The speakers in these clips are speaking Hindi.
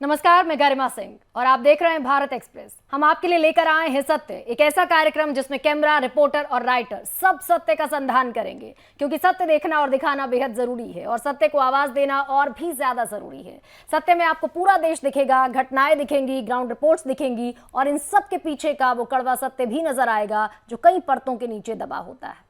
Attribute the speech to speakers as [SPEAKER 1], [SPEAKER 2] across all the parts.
[SPEAKER 1] नमस्कार, मैं गरिमा सिंह और आप देख रहे हैं भारत एक्सप्रेस। हम आपके लिए लेकर आए हैं सत्य, एक ऐसा कार्यक्रम जिसमें कैमरा, रिपोर्टर और राइटर सब सत्य का संधान करेंगे, क्योंकि सत्य देखना और दिखाना बेहद जरूरी है और सत्य को आवाज देना और भी ज्यादा जरूरी है। सत्य में आपको पूरा देश दिखेगा, घटनाएं दिखेंगी, ग्राउंड रिपोर्ट्स दिखेंगी और इन सब के पीछे का वो कड़वा सत्य भी नजर आएगा जो कई परतों के नीचे दबा होता है।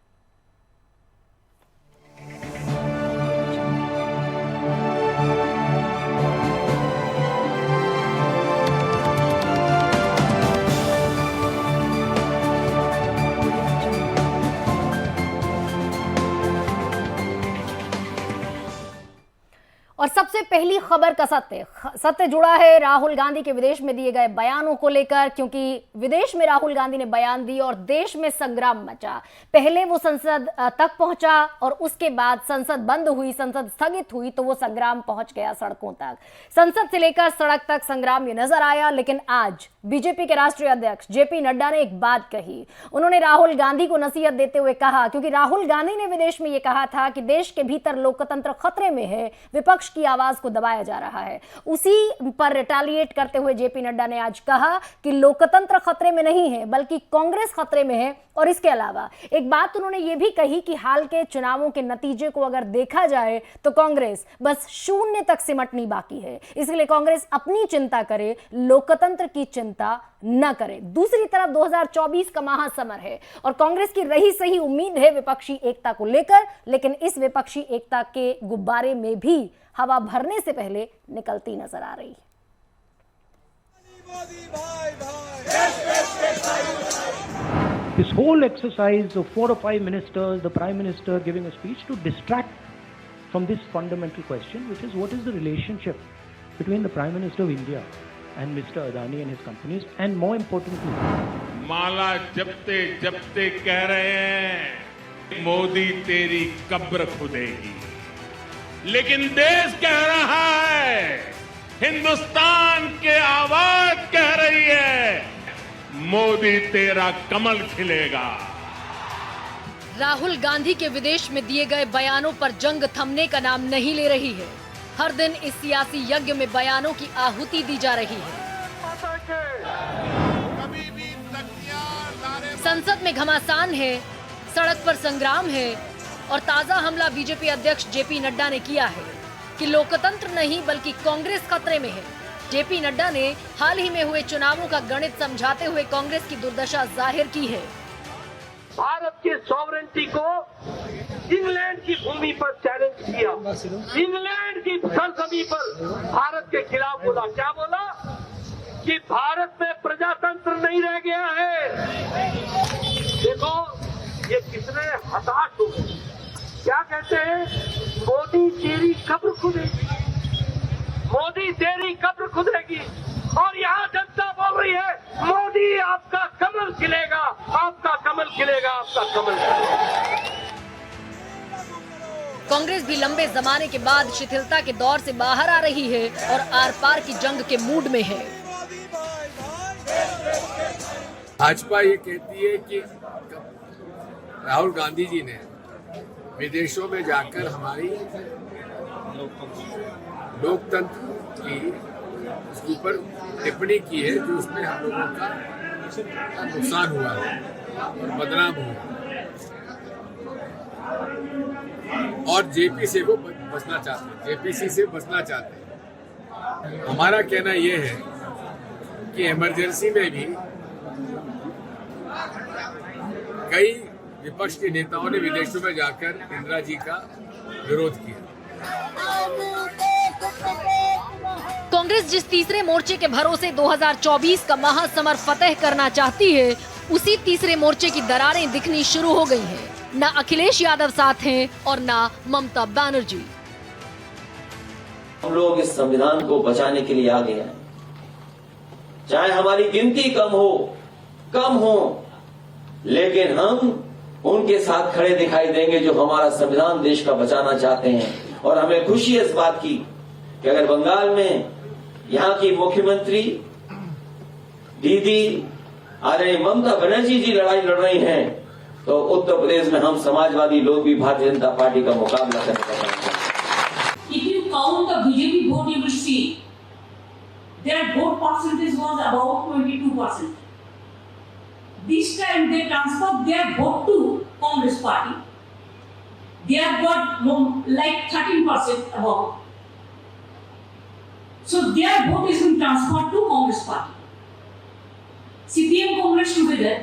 [SPEAKER 1] और सबसे पहली खबर का सत्य जुड़ा है राहुल गांधी के विदेश में दिए गए बयानों को लेकर, क्योंकि विदेश में राहुल गांधी ने बयान दी और देश में संग्राम मचा। पहले वो संसद तक पहुंचा और उसके बाद संसद बंद हुई, संसद स्थगित हुई तो वो संग्राम पहुंच गया सड़कों तक। संसद से लेकर सड़क तक संग्राम ये नजर आया। लेकिन आज बीजेपी के राष्ट्रीय अध्यक्ष जेपी नड्डा ने एक बात कही। उन्होंने राहुल गांधी को नसीहत देते हुए कहा, क्योंकि राहुल गांधी ने विदेश में ये कहा था कि देश के भीतर लोकतंत्र खतरे में है, विपक्ष की आवाज को दबाया जा रहा है। उसी पर रिटेलिएट करते हुए जेपी नड्डा ने आज कहा कि लोकतंत्र खतरे में नहीं है बल्कि कांग्रेस खतरे में है। और इसके अलावा एक बात उन्होंने ये भी कही कि हाल के चुनावों के नतीजे को अगर देखा जाए तो कांग्रेस बस 0 तक सिमटनी बाकी है, इसलिए कांग्रेस अपनी चिंता करे, लोकतंत्र की चिंता न करे। दूसरी तरफ 2024 का महासमर है और कांग्रेस की रही सही उम्मीद है विपक्षी एकता को लेकर, लेकिन इस विपक्षी एकता के गुब्बारे में भी हवा भरने से पहले निकलती नजर आ रही है।
[SPEAKER 2] This whole exercise of 4 or 5 ministers, the Prime Minister giving a speech to distract from this fundamental question, which is what is the relationship between the Prime Minister of India and Mr. Adani and his companies, and more importantly,
[SPEAKER 3] माला जपते जपते कह रहे हैं मोदी तेरी कब्र खुदेगी, लेकिन देश कह रहा है, हिंदुस्तान की आवाज कह रही है, मोदी तेरा कमल खिलेगा।
[SPEAKER 1] राहुल गांधी के विदेश में दिए गए बयानों पर जंग थमने का नाम नहीं ले रही है। हर दिन इस सियासी यज्ञ में बयानों की आहुति दी जा रही है। संसद में घमासान है, सड़क पर संग्राम है और ताजा हमला बीजेपी अध्यक्ष जेपी नड्डा ने किया है कि लोकतंत्र नहीं बल्कि कांग्रेस खतरे में है। जेपी नड्डा ने हाल ही में हुए चुनावों का गणित समझाते हुए कांग्रेस की दुर्दशा जाहिर की है।
[SPEAKER 4] भारत की सॉवरेंटी को इंग्लैंड की भूमि पर चैलेंज किया, इंग्लैंड की सरजमी पर भारत के खिलाफ बोला। क्या बोला? कि भारत में प्रजातंत्र नहीं रह गया है। देखो ये कितने हताश हो गए। क्या कहते हैं? मोदी तेरी कब्र खुदेगी, मोदी तेरी कब्र खुदेगी। और यहाँ जनता बोल रही है मोदी आपका कमल खिलेगा, आपका कमल खिलेगा, आपका कमल खिलेगा।
[SPEAKER 1] कांग्रेस भी लंबे जमाने के बाद शिथिलता के दौर से बाहर आ रही है और आर पार की जंग के मूड में है।
[SPEAKER 5] भाजपा ये कहती है कि राहुल गांधी जी ने विदेशों में जाकर हमारी लोकतंत्र की उसके ऊपर टिप्पणी की है, जो उसमें हम लोगों का नुकसान हुआ है और बदनाम हुआ और जेपी से वो बचना चाहते हैं, जेपीसी से बचना चाहते हैं। हमारा कहना यह है कि इमरजेंसी में भी कई विपक्ष के नेताओं ने विदेशों में जाकर इंदिरा जी का विरोध किया।
[SPEAKER 1] कांग्रेस जिस तीसरे मोर्चे के भरोसे 2024 का महासमर फतेह करना चाहती है, उसी तीसरे मोर्चे की दरारें दिखनी शुरू हो गई हैं। न अखिलेश यादव साथ हैं और न ममता बनर्जी।
[SPEAKER 6] हम लोग इस संविधान को बचाने के लिए आगे हैं, चाहे हमारी गिनती कम हो, लेकिन हम उनके साथ खड़े दिखाई देंगे जो हमारा संविधान देश का बचाना चाहते हैं। और हमें खुशी है इस बात की कि अगर बंगाल में यहाँ की मुख्यमंत्री दीदी ममता बनर्जी जी लड़ाई लड़ रही हैं, तो उत्तर प्रदेश में हम समाजवादी लोग भी भारतीय जनता पार्टी का मुकाबला करने का चाहते हैं।
[SPEAKER 7] If you count the BJP vote, you will see their vote percentage was about 22%. This time they transferred their vote to Congress party. They have got like 13% above. So their vote is being transferred to Congress party. CPM Congress together.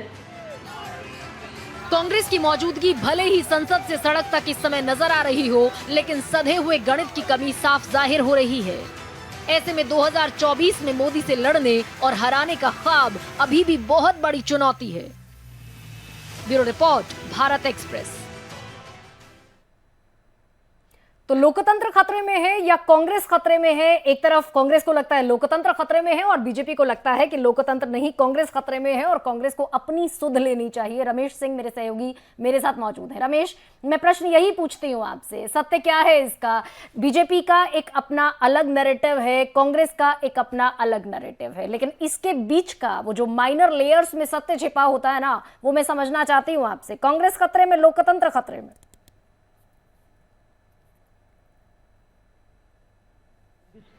[SPEAKER 1] Congress की मौजूदगी भले ही संसद से सड़क तक इस समय नजर आ रही हो, लेकिन सधे हुए गणित की कमी साफ जाहिर हो रही है। ऐसे में 2024 में मोदी से लड़ने और हराने का ख्वाब अभी भी बहुत बड़ी चुनौती है। Bureau report, Bharat express. तो लोकतंत्र खतरे में है या कांग्रेस खतरे में है? एक तरफ कांग्रेस को लगता है लोकतंत्र खतरे में है और बीजेपी को लगता है कि लोकतंत्र नहीं, कांग्रेस खतरे में है और कांग्रेस को अपनी सुध लेनी चाहिए। रमेश सिंह मेरे सहयोगी मेरे साथ मौजूद हैं। रमेश, मैं प्रश्न यही पूछती हूं आपसे, सत्य क्या है इसका? बीजेपी का एक अपना अलग नैरेटिव है, कांग्रेस का एक अपना अलग नैरेटिव है, लेकिन इसके बीच का वो जो माइनर लेयर्स में सत्य छिपा होता है ना, वो मैं समझना चाहती हूं आपसे। कांग्रेस खतरे में, लोकतंत्र खतरे में?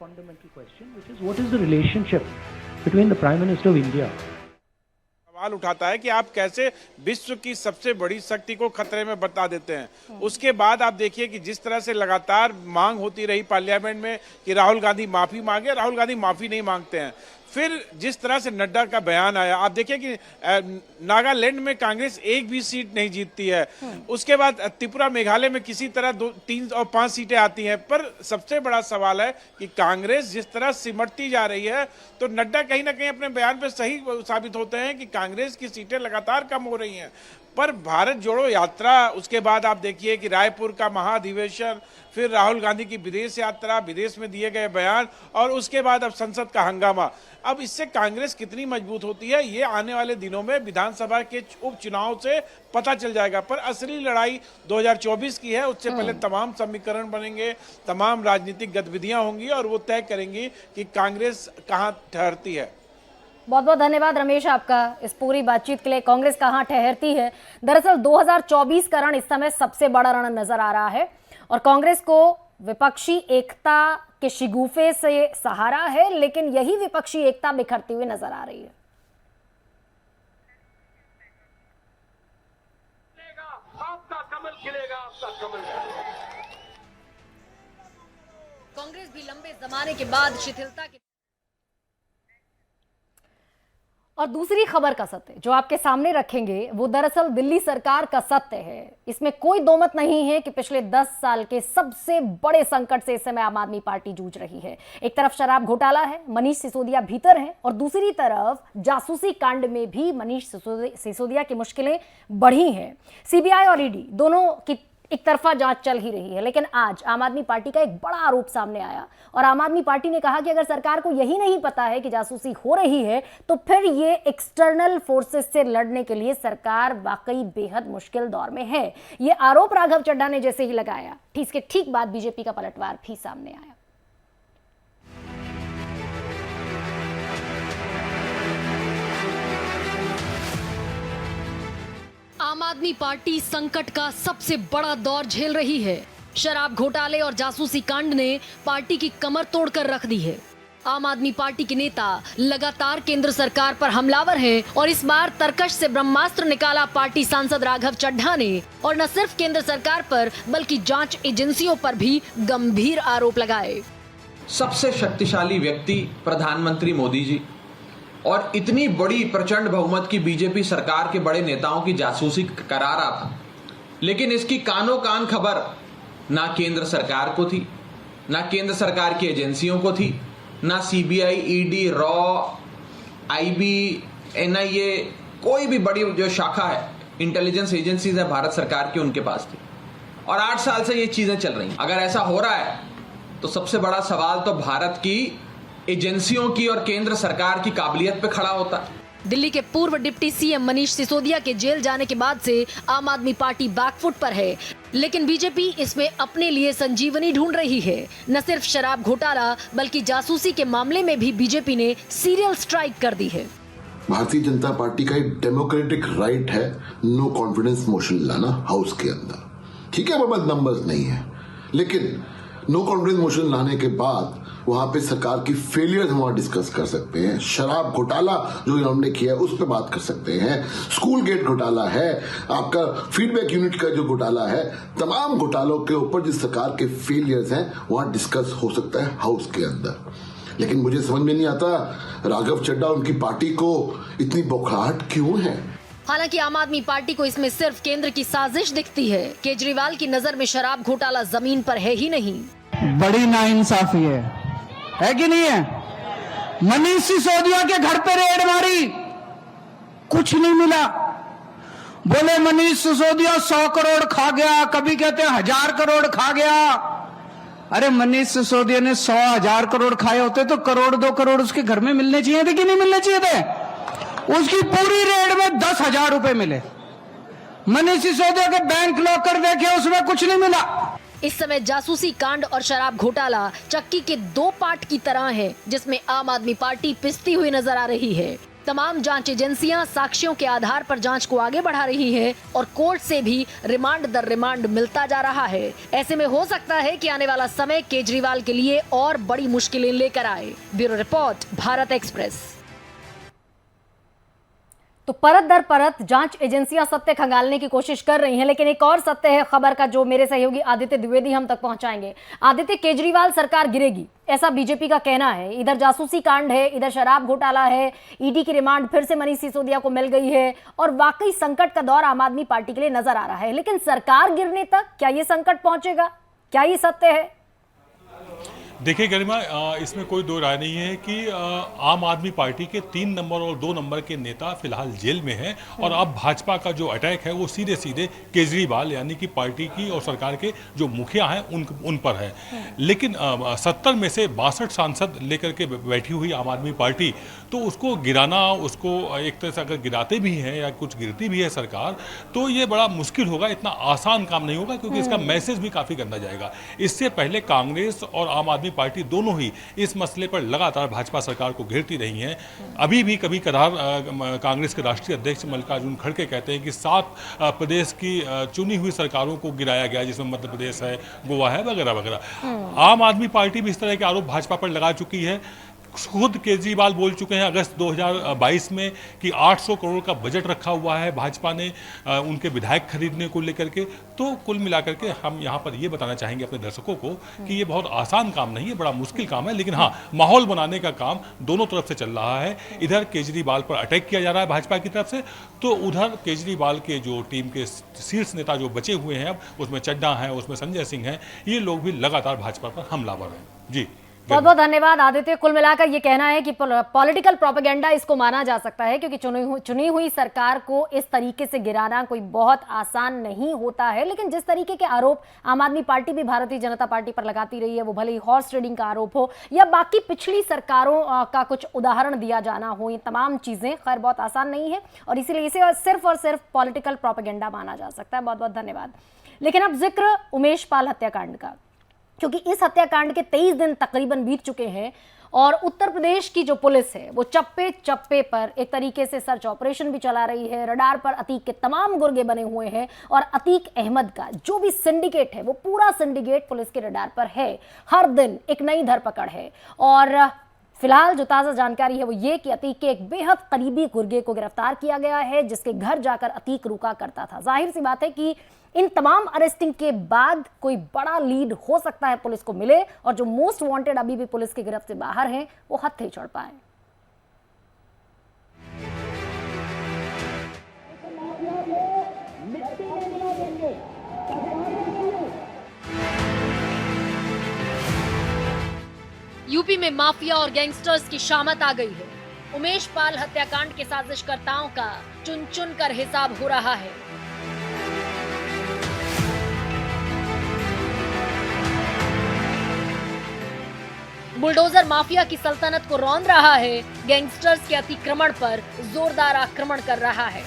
[SPEAKER 2] Fundamental question, which is what is the relationship between the Prime Minister of India?
[SPEAKER 8] सवाल उठाता है कि आप कैसे विश्व की सबसे बड़ी शक्ति को खतरे में बता देते हैं। उसके बाद आप देखिए कि जिस तरह से लगातार मांग होती रही पार्लियामेंट में कि राहुल गांधी माफी मांगे, राहुल गांधी माफी नहीं मांगते हैं। फिर जिस तरह से नड्डा का बयान आया, आप देखिए कि नागालैंड में कांग्रेस एक भी सीट नहीं जीतती है। उसके बाद त्रिपुरा, मेघालय में किसी तरह 2, 3 और 5 सीटें आती हैं। पर सबसे बड़ा सवाल है कि कांग्रेस जिस तरह सिमटती जा रही है, तो नड्डा कहीं ना कहीं अपने बयान पे सही साबित होते हैं कि कांग्रेस की सीटें लगातार कम हो रही हैं। पर भारत जोड़ो यात्रा, उसके बाद आप देखिए कि रायपुर का महाधिवेशन, फिर राहुल गांधी की विदेश यात्रा, विदेश में दिए गए बयान, और उसके बाद अब संसद का हंगामा। अब इससे कांग्रेस कितनी मजबूत होती है, ये आने वाले दिनों में विधानसभा के उपचुनाव से पता चल जाएगा। पर असली लड़ाई 2024 की है। उससे पहले तमाम समीकरण बनेंगे, तमाम राजनीतिक गतिविधियां होंगी और वो तय करेंगी कि कांग्रेस कहां ठहरती है।
[SPEAKER 1] बहुत बहुत धन्यवाद रमेश आपका इस पूरी बातचीत के लिए। कांग्रेस कहां ठहरती है? दरअसल 2024 का रण इस समय सबसे बड़ा रण नजर आ रहा है और कांग्रेस को विपक्षी एकता के शिगुफे से सहारा है, लेकिन यही विपक्षी एकता बिखरती हुई नजर आ रही है।
[SPEAKER 4] आपका कमल खिलेगा, आपका कमल खिलेगा।
[SPEAKER 1] कांग्रेस भी लंबे जमाने के बाद शिथिलता के और दूसरी खबर का सत्य जो आपके सामने रखेंगे वो दरअसल दिल्ली सरकार का सत्य है। इसमें कोई दो मत नहीं है कि पिछले 10 साल के सबसे बड़े संकट से इस समय आम आदमी पार्टी जूझ रही है। एक तरफ शराब घोटाला है, मनीष सिसोदिया भीतर हैं, और दूसरी तरफ जासूसी कांड में भी मनीष सिसोदिया की मुश्किलें बढ़ी हैं। सीबीआई और ईडी दोनों की एक तरफा जांच चल ही रही है, लेकिन आज आम आदमी पार्टी का एक बड़ा आरोप सामने आया और आम आदमी पार्टी ने कहा कि अगर सरकार को यही नहीं पता है कि जासूसी हो रही है, तो फिर ये एक्सटर्नल फोर्सेस से लड़ने के लिए सरकार वाकई बेहद मुश्किल दौर में है। ये आरोप राघव चड्ढा ने जैसे ही लगाया, इसके ठीक बाद बीजेपी का पलटवार भी सामने आया। आम आदमी पार्टी संकट का सबसे बड़ा दौर झेल रही है। शराब घोटाले और जासूसी कांड ने पार्टी की कमर तोड़कर रख दी है। आम आदमी पार्टी के नेता लगातार केंद्र सरकार पर हमलावर हैं और इस बार तरकश से ब्रह्मास्त्र निकाला पार्टी सांसद राघव चड्ढा ने, और न सिर्फ केंद्र सरकार पर बल्कि जांच एजेंसियों पर भी गंभीर आरोप लगाए।
[SPEAKER 9] सबसे शक्तिशाली व्यक्ति प्रधानमंत्री मोदी जी और इतनी बड़ी प्रचंड बहुमत की बीजेपी सरकार के बड़े नेताओं की जासूसी करा रहा था, लेकिन इसकी कानों कान खबर ना केंद्र सरकार को थी, ना केंद्र सरकार की एजेंसियों को थी, ना CBI, ED, raw, IB, NIA, कोई भी बड़ी जो शाखा है इंटेलिजेंस एजेंसीज है भारत सरकार की, उनके पास थी। और 8 साल से ये चीजें चल रही। अगर ऐसा हो रहा है तो सबसे बड़ा सवाल तो भारत की एजेंसियों की और केंद्र सरकार की काबिलियत पे खड़ा होता है।
[SPEAKER 1] दिल्ली के पूर्व डिप्टी सीएम मनीष सिसोदिया के जेल जाने के बाद से आम आदमी पार्टी बैकफुट पर है, लेकिन बीजेपी इसमें अपने लिए संजीवनी ढूंढ रही है। न सिर्फ शराब घोटाला बल्कि जासूसी के मामले में भी बीजेपी ने सीरियल स्ट्राइक कर दी है।
[SPEAKER 10] भारतीय जनता पार्टी का एक डेमोक्रेटिक राइट है नो कॉन्फिडेंस मोशन लाना हाउस के अंदर। ठीक है, वो नंबर्स नहीं है, लेकिन नो कॉन्फिडेंस मोशन लाने के बाद वहां पे सरकार की फेलियर हम वहां डिस्कस कर सकते हैं। शराब घोटाला जो हमने किया है उस पर बात कर सकते हैं। स्कूल गेट घोटाला है, आपका फीडबैक यूनिट का जो घोटाला है, तमाम घोटालों के ऊपर जिस सरकार के फेलियर्स हैं वहां डिस्कस हो सकता है हाउस के अंदर। लेकिन मुझे समझ में नहीं आता राघव चड्ढा उनकी पार्टी को इतनी बौखलाहट क्यों है।
[SPEAKER 1] हालांकि आम आदमी पार्टी को इसमें सिर्फ केंद्र की साजिश दिखती है। केजरीवाल की नजर में शराब घोटाला जमीन पर है ही नहीं।
[SPEAKER 11] बड़ी नाइंसाफी है कि नहीं है? मनीष सिसोदिया के घर पे रेड मारी, कुछ नहीं मिला। बोले मनीष सिसोदिया 100 करोड़ खा गया, कभी कहते हैं 1000 करोड़ खा गया। अरे मनीष सिसोदिया ने 100,000 करोड़ खाए होते तो करोड़ 2 करोड़ उसके घर में मिलने चाहिए थे कि नहीं मिलने चाहिए थे? उसकी पूरी रेड में 10,000 रुपए मिले। मनीष सिसोदिया के बैंक लॉकर देखे, उसमें कुछ नहीं मिला।
[SPEAKER 1] इस समय जासूसी कांड और शराब घोटाला चक्की के 2 पार्ट की तरह है, जिसमें आम आदमी पार्टी पिसती हुई नजर आ रही है। तमाम जांच एजेंसियां साक्ष्यों के आधार पर जांच को आगे बढ़ा रही हैं और कोर्ट से भी रिमांड दर रिमांड मिलता जा रहा है। ऐसे में हो सकता है कि आने वाला समय केजरीवाल के लिए और बड़ी मुश्किलें लेकर आए। Bureau report, Bharat express. तो परत दर परत जांच एजेंसियां सत्य खंगालने की कोशिश कर रही हैं, लेकिन एक और सत्य है खबर का जो मेरे सहयोगी आदित्य द्विवेदी हम तक पहुंचाएंगे। आदित्य, केजरीवाल सरकार गिरेगी ऐसा बीजेपी का कहना है। इधर जासूसी कांड है, इधर शराब घोटाला है, ईडी की रिमांड फिर से मनीष सिसोदिया को मिल गई है और वाकई संकट का दौर आम आदमी पार्टी के लिए नजर आ रहा है। लेकिन सरकार गिरने तक क्या ये संकट पहुंचेगा? क्या ये सत्य है?
[SPEAKER 12] देखिए गरिमा, इसमें कोई दो राय नहीं है कि आम आदमी पार्टी के 3 नंबर और 2 नंबर के नेता फिलहाल जेल में हैं और अब भाजपा का जो अटैक है वो सीधे सीधे केजरीवाल यानी कि पार्टी की और सरकार के जो मुखिया हैं उन पर है। लेकिन 70 में से 62 सांसद लेकर के बैठी हुई आम आदमी पार्टी, तो उसको गिराना, उसको एक तरह से अगर गिराते भी हैं या कुछ गिरती भी है सरकार, तो ये बड़ा मुश्किल होगा, इतना आसान काम नहीं होगा, क्योंकि इसका मैसेज भी काफ़ी गंदा जाएगा। इससे पहले कांग्रेस और आम आदमी पार्टी दोनों ही इस मसले पर लगातार भाजपा सरकार को घेरती रही हैं। अभी भी कभी कभार कांग्रेस के राष्ट्रीय अध्यक्ष मल्लिकार्जुन खड़गे कहते हैं कि 7 प्रदेश की चुनी हुई सरकारों को गिराया गया, जिसमें मध्य प्रदेश है, गोवा है, वगैरह वगैरह। आम आदमी पार्टी भी इस तरह के आरोप भाजपा पर लगा चुकी है। खुद केजरीवाल बोल चुके हैं अगस्त 2022 में कि 800 करोड़ का बजट रखा हुआ है भाजपा ने उनके विधायक खरीदने को लेकर के। तो कुल मिलाकर के हम यहाँ पर ये बताना चाहेंगे अपने दर्शकों को कि ये बहुत आसान काम नहीं है, बड़ा मुश्किल काम है, लेकिन हाँ, माहौल बनाने का काम दोनों तरफ से चल रहा है। इधर केजरीवाल पर अटैक किया जा रहा है भाजपा की तरफ से, तो उधर केजरीवाल के जो टीम के शीर्ष नेता जो बचे हुए हैं, अब उसमें चड्ढा हैं, उसमें संजय सिंह हैं, ये लोग भी लगातार भाजपा पर हमलावर हैं। जी
[SPEAKER 1] बहुत बहुत धन्यवाद आदित्य। कुल मिलाकर ये कहना है कि पॉलिटिकल प्रोपेगेंडा इसको माना जा सकता है, क्योंकि चुनी हुई सरकार को इस तरीके से गिराना कोई बहुत आसान नहीं होता है। लेकिन जिस तरीके के आरोप आम आदमी पार्टी भी भारतीय जनता पार्टी पर लगाती रही है, वो भले ही हॉर्स ट्रेडिंग का आरोप हो या बाकी पिछली सरकारों का कुछ उदाहरण दिया जाना हो, ये तमाम चीजें खैर बहुत आसान नहीं है और इसीलिए इसे सिर्फ और सिर्फ पॉलिटिकल प्रोपेगेंडा माना जा सकता है। बहुत बहुत धन्यवाद। लेकिन अब जिक्र उमेश पाल हत्याकांड का, क्योंकि इस हत्याकांड के 23 दिन तकरीबन बीत चुके हैं और उत्तर प्रदेश की जो पुलिस है वो चप्पे चप्पे पर एक तरीके से सर्च ऑपरेशन भी चला रही है। रडार पर अतीक के तमाम गुर्गे बने हुए हैं और अतीक अहमद का जो भी सिंडिकेट है वो पूरा सिंडिकेट पुलिस के रडार पर है। हर दिन एक नई धरपकड़ है और फिलहाल जो ताज़ा जानकारी है वो ये कि अतीक के एक बेहद करीबी गुर्गे को गिरफ्तार किया गया है, जिसके घर जाकर अतीक रुका करता था। जाहिर सी बात है कि इन तमाम अरेस्टिंग के बाद कोई बड़ा लीड हो सकता है पुलिस को मिले और जो मोस्ट वांटेड अभी भी पुलिस की गिरफ्त से बाहर हैं वो हत्थे चढ़ पाए। यूपी में माफिया और गैंगस्टर्स की शामत आ गई है। उमेश पाल हत्याकांड के साजिशकर्ताओं का चुन चुन कर हिसाब हो रहा है। बुलडोजर माफिया की सल्तनत को रौंद रहा है, गैंगस्टर्स के अतिक्रमण पर जोरदार आक्रमण कर रहा है।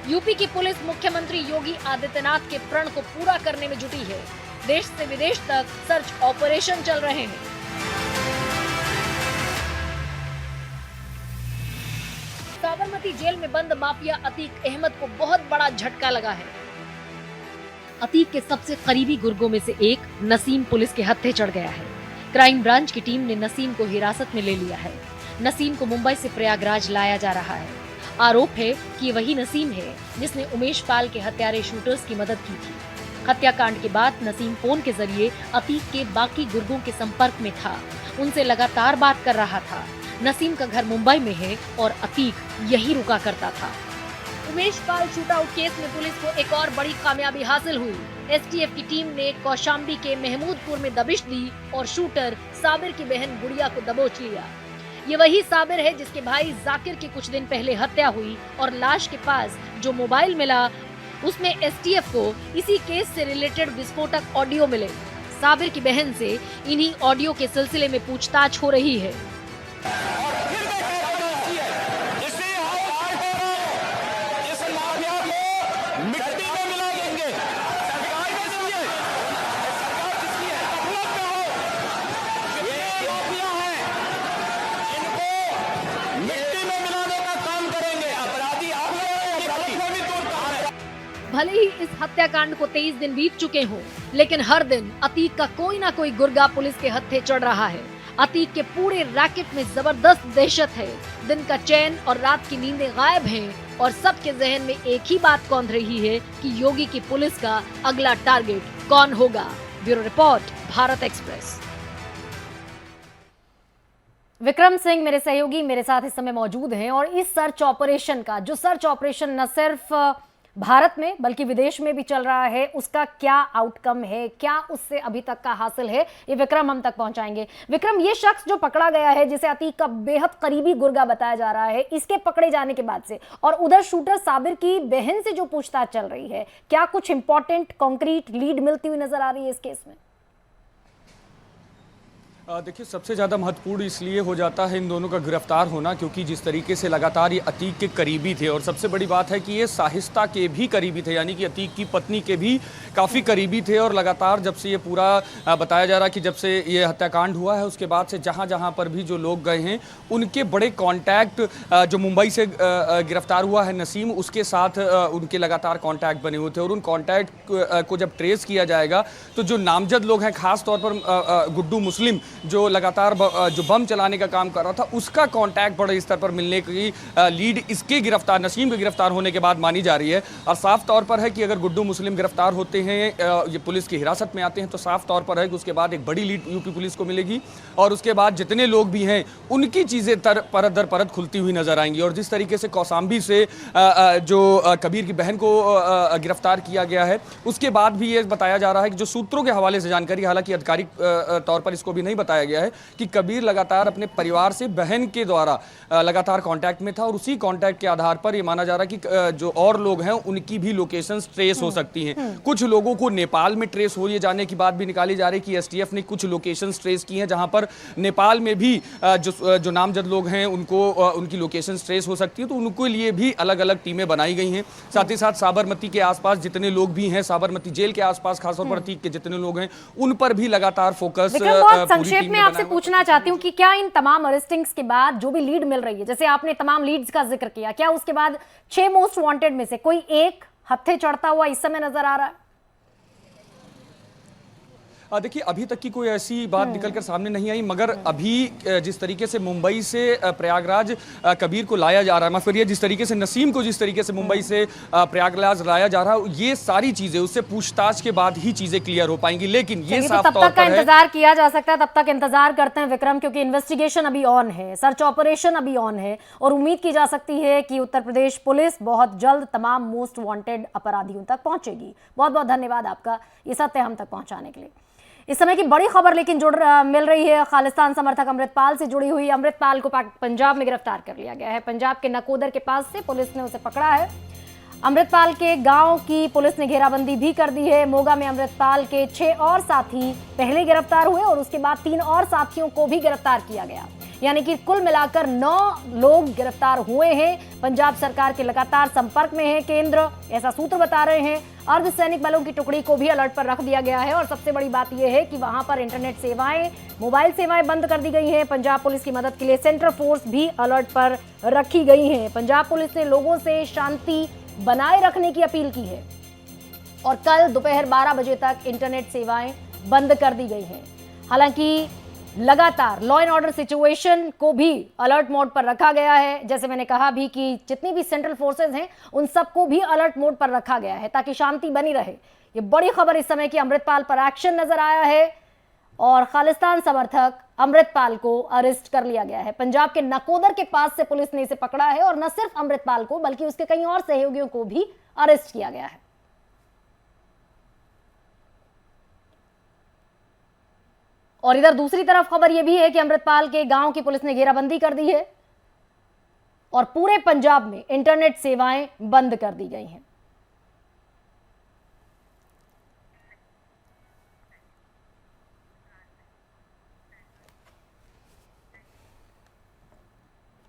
[SPEAKER 1] यूपी की पुलिस मुख्यमंत्री योगी आदित्यनाथ के प्रण को पूरा करने में जुटी है। देश से विदेश तक सर्च ऑपरेशन चल रहे हैं। साबरमती गुवाहाटी जेल में बंद माफिया अतीक अहमद को बहुत बड़ा झटका लगा है। अतीक के सबसे करीबी गुर्गों में से एक नसीम पुलिस के हत्थे चढ़ गया है। क्राइम ब्रांच की टीम ने नसीम को हिरासत में ले लिया है। नसीम को मुंबई से प्रयागराज लाया जा रहा है। आरोप है कि वही नसीम है जिसने उमेश पाल के हत्यारे शूटर्स की मदद की थी। हत्याकांड के बाद नसीम फोन के जरिए अतीक के बाकी गुर्गों के संपर्क में था, उनसे लगातार बात कर रहा था। नसीम का घर मुंबई में है और अतीक यही रुका करता था। उमेश पाल शूटआउट केस में पुलिस को एक और बड़ी कामयाबी हासिल हुई। एसटीएफ की टीम ने कौशाम्बी के महमूदपुर में दबिश दी और शूटर साबिर की बहन गुड़िया को दबोच लिया। ये वही साबिर है जिसके भाई जाकिर की कुछ दिन पहले हत्या हुई और लाश के पास जो मोबाइल मिला उसमें एसटीएफ को इसी केस से रिलेटेड विस्फोटक ऑडियो मिले। साबिर की बहन से इन्हीं ऑडियो के सिलसिले में पूछताछ हो रही है। भले ही इस हत्याकांड को 23 दिन बीत चुके हों, लेकिन हर दिन अतीक का कोई ना कोई गुर्गा पुलिस के हत्थे चढ़ रहा है। अतीक के पूरे रैकेट में जबरदस्त दहशत है। दिन का चैन और रात की नींदें गायब हैं और सबके जहन में एक ही बात कौंध रही है कि योगी की पुलिस का अगला टारगेट कौन होगा। Bureau report, Bharat express. Vikram Singh मेरे सहयोगी मेरे साथ इस समय मौजूद हैं और इस सर्च ऑपरेशन का सर्च ऑपरेशन न सिर्फ भारत में बल्कि विदेश में भी चल रहा है, उसका क्या आउटकम है, क्या उससे अभी तक का हासिल है, ये विक्रम हम तक पहुंचाएंगे। विक्रम, ये शख्स जो पकड़ा गया है जिसे अतीक का बेहद करीबी गुर्गा बताया जा रहा है, इसके पकड़े जाने के बाद से और उधर शूटर साबिर की बहन से जो पूछताछ चल रही है, क्या कुछ इंपॉर्टेंट कॉन्क्रीट लीड मिलती हुई नजर आ रही है इस केस में?
[SPEAKER 13] देखिए, सबसे ज़्यादा महत्वपूर्ण इसलिए हो जाता है इन दोनों का गिरफ्तार होना क्योंकि जिस तरीके से लगातार ये अतीक के करीबी थे और सबसे बड़ी बात है कि ये साहिस्ता के भी करीबी थे, यानी कि अतीक की पत्नी के भी काफ़ी करीबी थे। और लगातार जब से ये पूरा बताया जा रहा है कि जब से ये हत्याकांड हुआ है उसके बाद से जहाँ जहाँ पर भी जो लोग गए हैं उनके बड़े कॉन्टैक्ट, जो मुंबई से गिरफ्तार हुआ है नसीम, उसके साथ उनके लगातार कॉन्टैक्ट बने हुए थे। और उन कॉन्टैक्ट को जब ट्रेस किया जाएगा तो जो नामजद लोग हैं, खास तौर पर गुड्डू मुस्लिम जो लगातार जो बम चलाने का काम कर रहा था, उसका कांटेक्ट बड़े स्तर पर मिलने की लीड इसके गिरफ्तार, नसीम के गिरफ्तार होने के बाद मानी जा रही है। और साफ तौर पर है कि अगर गुड्डू मुस्लिम गिरफ्तार होते हैं, ये पुलिस की हिरासत में आते हैं, तो साफ तौर पर है कि उसके बाद एक बड़ी लीड यूपी पुलिस को मिलेगी और उसके बाद जितने लोग भी हैं उनकी चीज़ें परत दर परत खुलती हुई नजर आएंगी। और जिस तरीके से कौशाम्बी से जो कबीर की बहन को गिरफ्तार किया गया है, उसके बाद भी ये बताया जा रहा है कि जो सूत्रों के हवाले से जानकारी, हालांकि आधिकारिक तौर पर इसको भी नहीं बताया गया है कि कबीर लगातार अपने परिवार से बहन के द्वारा लगातार कांटेक्ट में था और उसी कांटेक्ट के आधार पर यह माना जा रहा है कि जो और लोग हैं उनकी भी लोकेशंस ट्रेस हो सकती हैं। कुछ लोगों को नेपाल में ट्रेस हो जाने की बात भी निकाली जा रही है कि एसटीएफ ने कुछ लोकेशंस ट्रेस की हैं जहां पर नेपाल में भी जो नामजद लोग हैं उनको उनकी लोकेशंस ट्रेस हो सकती है, तो उनके लिए भी अलग अलग टीमें बनाई गई हैं। साथ ही साथ साबरमती के आसपास जितने लोग भी हैं, साबरमती जेल के आसपास खासतौर पर अतीक के जितने लोग हैं, उन पर भी लगातार फोकस
[SPEAKER 1] संक्षेप में आपसे पूछना चाहती हूँ कि क्या इन तमाम अरेस्टिंग्स के बाद जो भी लीड मिल रही है, जैसे आपने तमाम लीड्स का जिक्र किया, क्या उसके बाद 6 मोस्ट वांटेड में से कोई एक हत्थे चढ़ता हुआ इस समय नजर आ रहा है?
[SPEAKER 13] देखिए, अभी तक की कोई ऐसी बात निकलकर सामने नहीं आई, मगर अभी जिस तरीके से मुंबई से प्रयागराज कबीर को लाया जा रहा है, फिर ये जिस तरीके से नसीम को जिस तरीके से मुंबई से प्रयागराज लाया जा रहा है, ये सारी चीजें उससे पूछताछ के बाद ही चीजें क्लियर हो पाएंगी। लेकिन ये साफ तौर पर
[SPEAKER 1] इंतजार किया जा सकता है, तब तक इंतजार करते हैं विक्रम, क्योंकि इन्वेस्टिगेशन अभी ऑन है, सर्च ऑपरेशन अभी ऑन है और उम्मीद की जा सकती है कि उत्तर प्रदेश पुलिस बहुत जल्द तमाम मोस्ट वांटेड अपराधियों तक पहुंचेगी। बहुत बहुत धन्यवाद आपका ये सत्य हम तक पहुंचाने के लिए। इस समय की बड़ी खबर लेकिन मिल रही है खालिस्तान समर्थक अमृतपाल से जुड़ी हुई। अमृतपाल को पंजाब में गिरफ्तार कर लिया गया है। पंजाब के नकोदर के पास से पुलिस ने उसे पकड़ा है। अमृतपाल के गांव की पुलिस ने घेराबंदी भी कर दी है। मोगा में अमृतपाल के 6 और साथी पहले गिरफ्तार हुए और उसके बाद 3 और साथियों को भी गिरफ्तार किया गया। यानी कि कुल मिलाकर 9 लोग गिरफ्तार हुए हैं। पंजाब सरकार के लगातार संपर्क में है केंद्र, ऐसा सूत्र बता रहे हैं। अर्धसैनिक बलों की टुकड़ी को भी अलर्ट पर रख दिया गया है और सबसे बड़ी बात यह है कि वहां पर इंटरनेट सेवाएं, मोबाइल सेवाएं बंद कर दी गई हैं। पंजाब पुलिस की मदद के लिए सेंट्रल फोर्स भी अलर्ट पर रखी गई है। पंजाब पुलिस ने लोगों से शांति बनाए रखने की अपील की है और कल दोपहर 12 बजे तक इंटरनेट सेवाएं बंद कर दी गई हैं। हालांकि लगातार लॉ एंड ऑर्डर सिचुएशन को भी अलर्ट मोड पर रखा गया है। जैसे मैंने कहा भी कि जितनी भी सेंट्रल फोर्सेज हैं उन सबको भी अलर्ट मोड पर रखा गया है ताकि शांति बनी रहे। ये बड़ी खबर इस समय की अमृतपाल पर एक्शन नजर आया है और खालिस्तान समर्थक अमृतपाल को अरेस्ट कर लिया गया है। पंजाब के नकोदर के पास से पुलिस ने इसे पकड़ा है और न सिर्फ अमृतपाल को बल्कि उसके कई और सहयोगियों को भी अरेस्ट किया गया है। और इधर दूसरी तरफ खबर यह भी है कि अमृतपाल के गांव की पुलिस ने घेराबंदी कर दी है और पूरे पंजाब में इंटरनेट सेवाएं बंद कर दी गई हैं।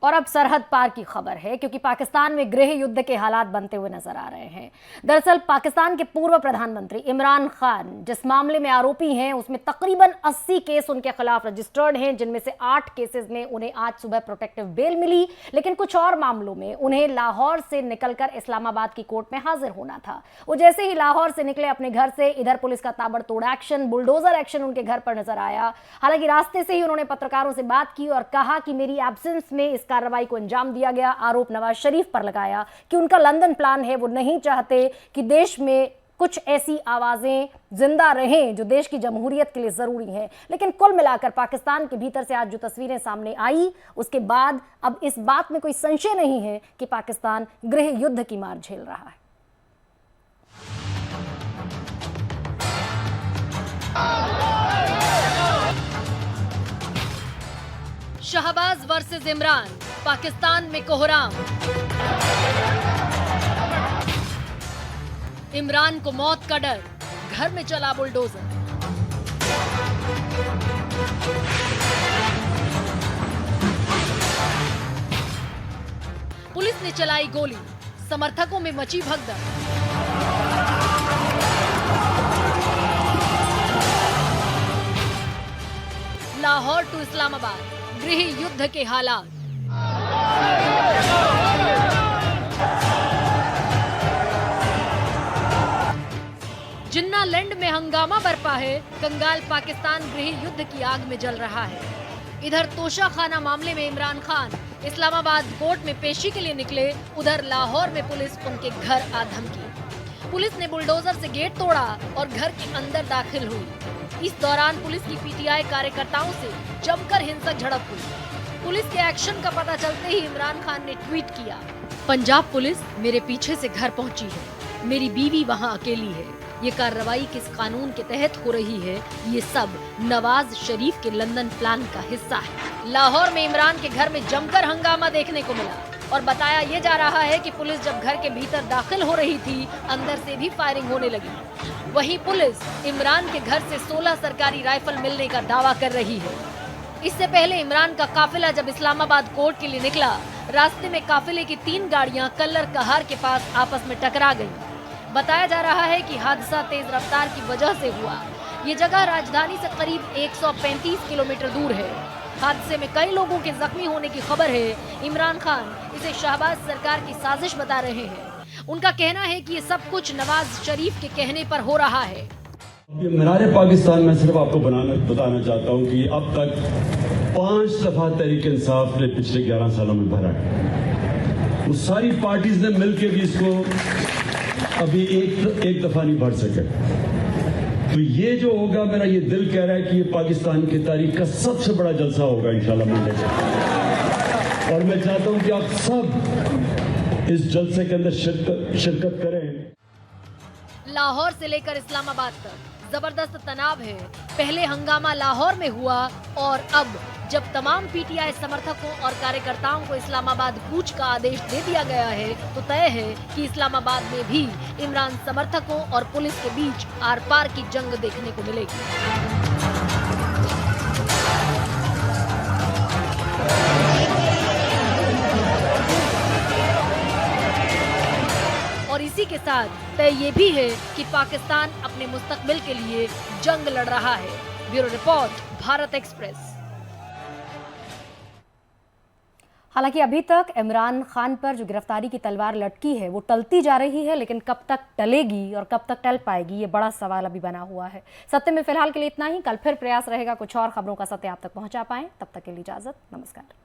[SPEAKER 1] और अब सरहद पार की खबर है क्योंकि पाकिस्तान में गृह युद्ध के हालात बनते हुए नजर आ रहे हैं। दरअसल पाकिस्तान के पूर्व प्रधानमंत्री इमरान खान जिस मामले में आरोपी हैं उसमें तकरीबन 80 केस उनके खिलाफ रजिस्टर्ड हैं, जिनमें से 8 केसेस में उन्हें आज सुबह प्रोटेक्टिव बेल मिली, लेकिन कुछ और मामलों में उन्हें लाहौर से निकलकर इस्लामाबाद की कोर्ट में हाजिर होना था। वो जैसे ही लाहौर से निकले अपने घर से, इधर पुलिस का ताबड़तोड़ एक्शन, बुलडोजर एक्शन उनके घर पर नजर आया। हालांकि रास्ते से ही उन्होंने पत्रकारों से बात की और कहा कि मेरी एब्सेंस में इस कार्रवाई को अंजाम दिया गया। आरोप नवाज शरीफ पर लगाया कि उनका लंदन प्लान है, वो नहीं चाहते कि देश में कुछ ऐसी आवाजें जिंदा रहें जो देश की जमहूरियत के लिए जरूरी हैं। लेकिन कुल मिलाकर पाकिस्तान के भीतर से आज जो तस्वीरें सामने आई उसके बाद अब इस बात में कोई संशय नहीं है कि पाकिस्तान गृह युद्ध की मार झेल रहा है। शहबाज वर्सेस इमरान, पाकिस्तान में कोहराम। इमरान को मौत का डर, घर में चला बुलडोजर। पुलिस ने चलाई गोली, समर्थकों में मची भगदड़। लाहौर टू इस्लामाबाद, गृह युद्ध के हालात। जिन्नालैंड में हंगामा बरपा है, कंगाल पाकिस्तान गृह युद्ध की आग में जल रहा है। इधर तोशाखाना मामले में इमरान खान इस्लामाबाद कोर्ट में पेशी के लिए निकले, उधर लाहौर में पुलिस उनके घर आ धमकी। पुलिस ने बुलडोजर से गेट तोड़ा और घर के अंदर दाखिल हुई। इस दौरान पुलिस की पीटीआई कार्यकर्ताओं से जमकर हिंसक झड़प हुई। पुलिस के एक्शन का पता चलते ही इमरान खान ने ट्वीट किया, पंजाब पुलिस मेरे पीछे से घर पहुंची है, मेरी बीवी वहां अकेली है। ये कार्रवाई किस कानून के तहत हो रही है, ये सब नवाज शरीफ के लंदन प्लान का हिस्सा है। लाहौर में इमरान के घर में जमकर हंगामा देखने को मिला और बताया ये जा रहा है कि पुलिस जब घर के भीतर दाखिल हो रही थी, अंदर से भी फायरिंग होने लगी। वहीं पुलिस इमरान के घर से 16 सरकारी राइफल मिलने का दावा कर रही है। इससे पहले इमरान का काफिला जब इस्लामाबाद कोर्ट के लिए निकला, रास्ते में काफिले की 3 गाड़ियां कल्लर कहार के पास आपस में टकरा गईं। बताया जा रहा है कि हादसा तेज रफ्तार की वजह से हुआ। ये जगह राजधानी से करीब 135 किलोमीटर दूर है। हादसे में कई लोगों के जख्मी होने की खबर है। इमरान खान इसे शहबाज सरकार की साजिश बता रहे हैं। उनका कहना है कि ये सब कुछ नवाज शरीफ के कहने पर हो रहा है।
[SPEAKER 14] मीनारे पाकिस्तान में सिर्फ आपको बताना चाहता हूँ कि अब तक 5 दफा तहरीक इंसाफ ने पिछले 11 सालों में भरा है। वो सारी पार्टीज ने मिलकर भी इसको अभी एक दफा नहीं भर सके। तो ये जो होगा, मेरा ये दिल कह रहा है कि ये पाकिस्तान की तारीख का सबसे बड़ा जलसा होगा इंशाल्लाह मंडे को। और मैं चाहता हूं कि आप सब इस जलसे के अंदर शिरकत करें।
[SPEAKER 1] लाहौर से लेकर इस्लामाबाद तक जबरदस्त तनाव है। पहले हंगामा लाहौर में हुआ और अब जब तमाम पीटीआई समर्थकों और कार्यकर्ताओं को इस्लामाबाद कूच का आदेश दे दिया गया है, तो तय है कि इस्लामाबाद में भी इमरान समर्थकों और पुलिस के बीच आर पार की जंग देखने को मिलेगी। इसी के साथ तय ये भी है कि पाकिस्तान अपने मुस्तकबिल के लिए जंग लड़ रहा है। Bureau report, Bharat express. हालांकि अभी तक इमरान खान पर जो गिरफ्तारी की तलवार लटकी है वो टलती जा रही है, लेकिन कब तक टलेगी और कब तक टल पाएगी ये बड़ा सवाल अभी बना हुआ है। सत्य में फिलहाल के लिए इतना ही। कल फिर प्रयास रहेगा कुछ और खबरों का सत्य आप तक पहुंचा पाएं। तब तक के लिए इजाजत, नमस्कार।